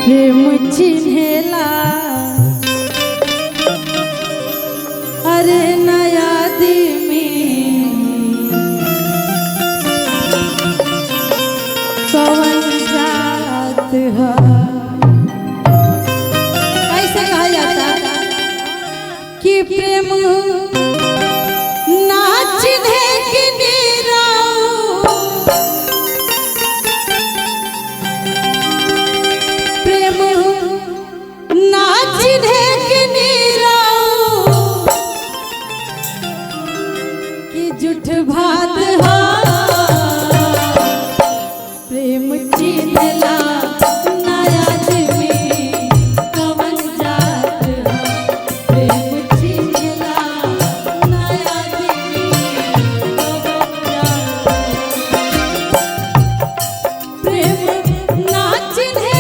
प्रेम चिन्हेला अरे नया आदमी कौन जात है। कैसे कहा जाता कि प्रेम ना चिन्हे कि प्रेम ना चिन्हे कि झूठ भात हा प्रेम चिन्हला नया आदमी कवन जात हा प्रेम चिन्हला नया आदमी कवन जात प्रेम ना चिन्हे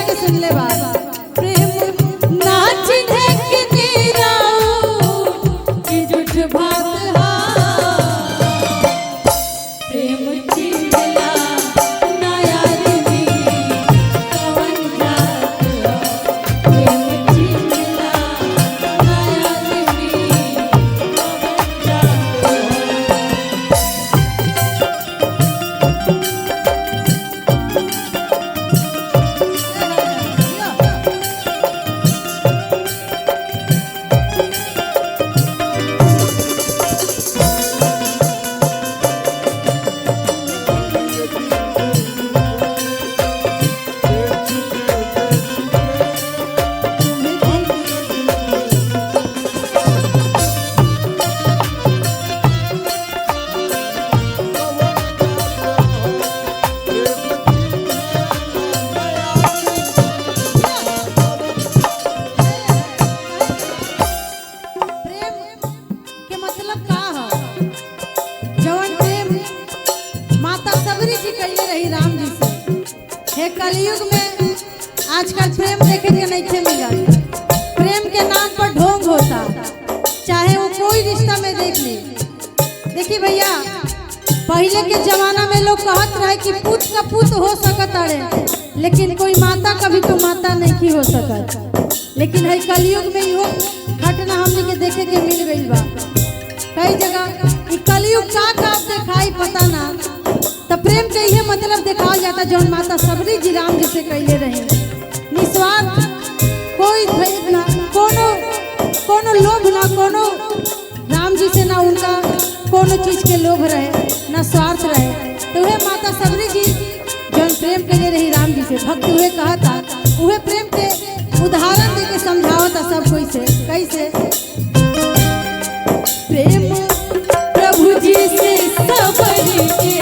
कि सुन ले बात प्रेम ना चिन्हे कि झूठ भात हा प्रेम चिन्हला नया आदमी कवन जात हा प्रेम चिन्हला नया आदमी कवन जात राम जी से हे कलयुग में आजकल प्रेम देखे के नहीं थे मिला। प्रेम के नाम पर ढोंग होता, चाहे वो कोई रिश्ता में देख ली। देखिए भैया, पहले के जमाना में लोग कहत रहे कि पूत का पूत हो सकत अरे, लेकिन कोई माता कभी तो माता नहीं हो सकत। लेकिन है कलयुग में यो घटना हमने के देखे के मिल गई बा कई जगह। कलयुग का दिखाई पता ना, तो प्रेम के ये मतलब दिखाया जाता जौन माता सबरी जी राम जी से कैले रहे। निस्वार्थ, कोई भेद ना, कोनो लोभ ना, कोनो राम जी से ना उनका कोनो चीज के लोभ रहे ना स्वार्थ रहे। तो वह माता सबरी जी जौन प्रेम कैले रही राम जी से, भक्त हुए कहा था, वह प्रेम के उदाहरण दे के समझावता सब कोई से। कैसे प्रेम प्रभु जी से सबरी के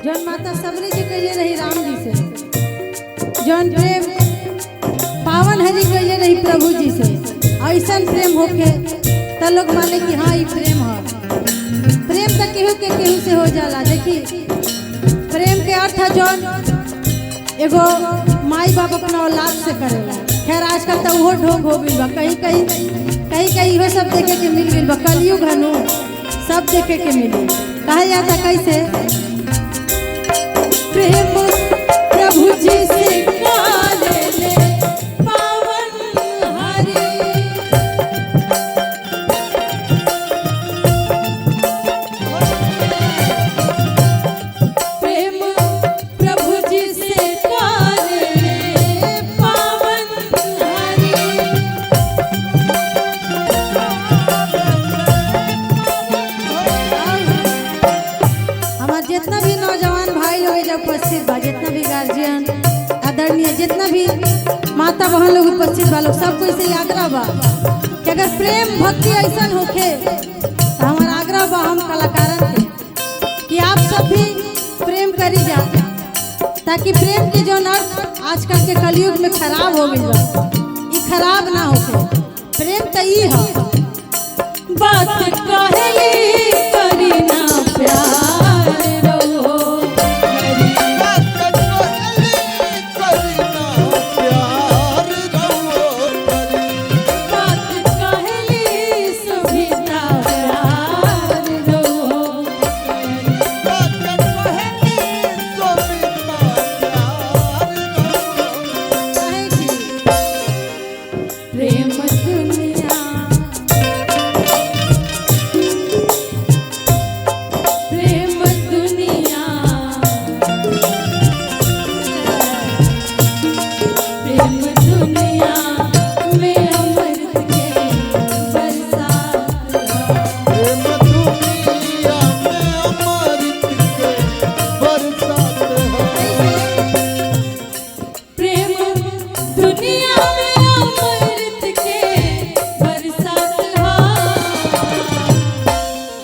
जौन माता सबरी जी कहिए रही राम जी से, जौन प्रेम पावन हरि कहिए रही प्रभु जी से, ऐसा प्रेम होके त लोग माने कि हाँ ये प्रेम है। प्रेम तो केहू के केहू से हो जाला। देखी प्रेम के अर्थ है जौन एगो माई बाप अपना औलाद से करेला। खैर आजकल तो वो ढोंग हो गई बा, कहीं कहीं वो सब देखे के मिल गई बा। कलयुग हनु सब देखे के मिली। कहा जाता कैसे प्रेम प्रभु जी से काले ले पावन हरि। प्रेम प्रभु जी से काले ले पावन हरि। हमार जितना भी नौजवान भाई लोग जब उपस्थित बा, जितना भी गार्जियन आदरणीय, जितना भी माता बहन लोग उपस्थित बा, लोग सबको इसे आग्रह बा कि अगर प्रेम भक्ति ऐसा होखे तो हमारा आग्रह बा हम कलाकारन के कि आप सब भी प्रेम करी जा, ताकि प्रेम के जो अर्थ आजकल के कलयुग में खराब हो गई बा, ये खराब ना होके। प्रेम तो ये है बात कहली करी ना प्यार रहो। बात कहली सुभिता प्यार रहो। कहे कि प्रेम दुनिया प्रेम दुनिया प्रेम दुनिया में अमृत के बरसात है। प्रेम दुनिया में अमृत के बरसात है।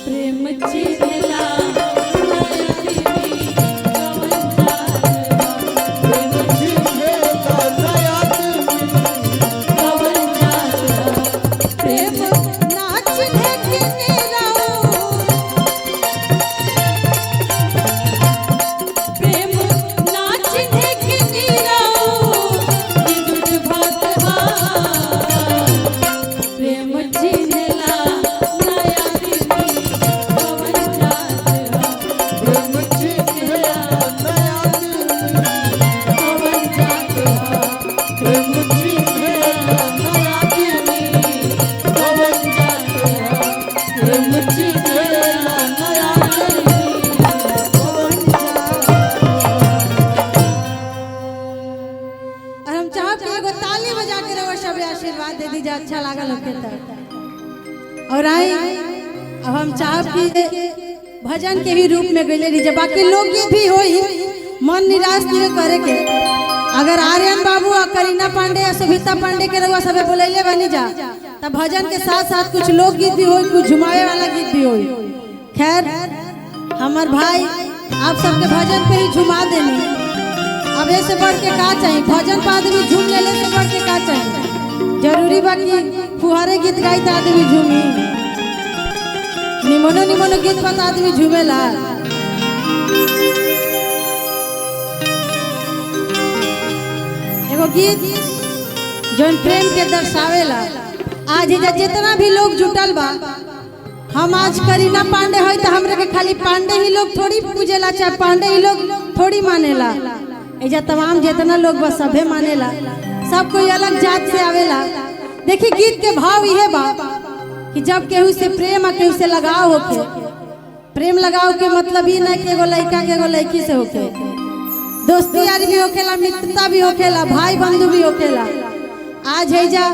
प्रेम चिरला नया दिली कवन जात है। प्रेम कवन जात है। प्रेम नाच ढेकने रहो। प्रेम नाच ढेकने रहो। विद्युत भात हा। प्रेम चिरला नया दिली कवन जात है। प्रेम चिरला कवन जात है। प्रेम चिरला नया दिली कवन जात है। प्रेम चिरला नया दिली कवन जात है। और हम चाहब कि एगो ताली बजा के रहो सब आशीर्वाद दे दीजिए, अच्छा लागल होके तब। और आई अब हम चाहब कि भजन के भी रूप में गईले रही, बाकी लोकगीत भी होई, मन निराश नहीं करे के। अगर आर्यन बाबू और करीना पांडे या सुभिता पांडे के रहुआ सबे बुलैले बनी जा, तब भजन के साथ साथ कुछ लोकगीत भी होई, कुछ झुमाए वाला गीत भी होई। खैर हमार भाई आप सबके भजन पे ही झुमा देनी। अब ऐसे बढ़ के का चाहिए, भजन पर आदमी झूम लेले से बढ़ के का चाहिए। जरूरी बा कि फुहारे गीत गाई तो आदमी झूमी, निमनो निमनो गीत पर आदमी झूमेला। एगो गीत जौन प्रेम के दर्शावेला। आज इधर जितना भी लोग जुटल बा, हम आज करीना पांडे है तो हमरा के खाली पांडे ही लोग थोड़ी पूजेला, चाहे पांडे ही लोग थोड़ी मानेला। एजा तमाम जितना लोग बस सभे मानेला, सब कोई अलग जात से आवेला। देखी गीत के भाव ये बा कि जब केहू से प्रेम और केहू से लगाव होके, प्रेम लगाव के मतलब ये ना कि एगो लड़का के एगो लड़की से होके, दोस्ती यारी भी होखेला, मित्रता भी होखेला, भाई बंधु भी होखेला। आज एजा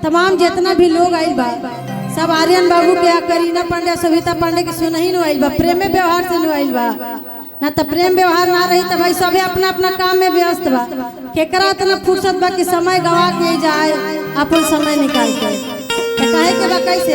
तमाम जितना भी लोग आइल बा, सब आर्यन बाबू के, करीना पांडे, सुभिता पांडे के सुनही नु आइल बा, प्रेमे व्यवहार से नु आइल बा। ना तो प्रेम व्यवहार ना रही तो भाई सबे अपना अपना काम में व्यस्त बा। केकरा इतना फुर्सत बा कि समय गवा के जाए अपन समय निकाल के। कहे के बा कैसे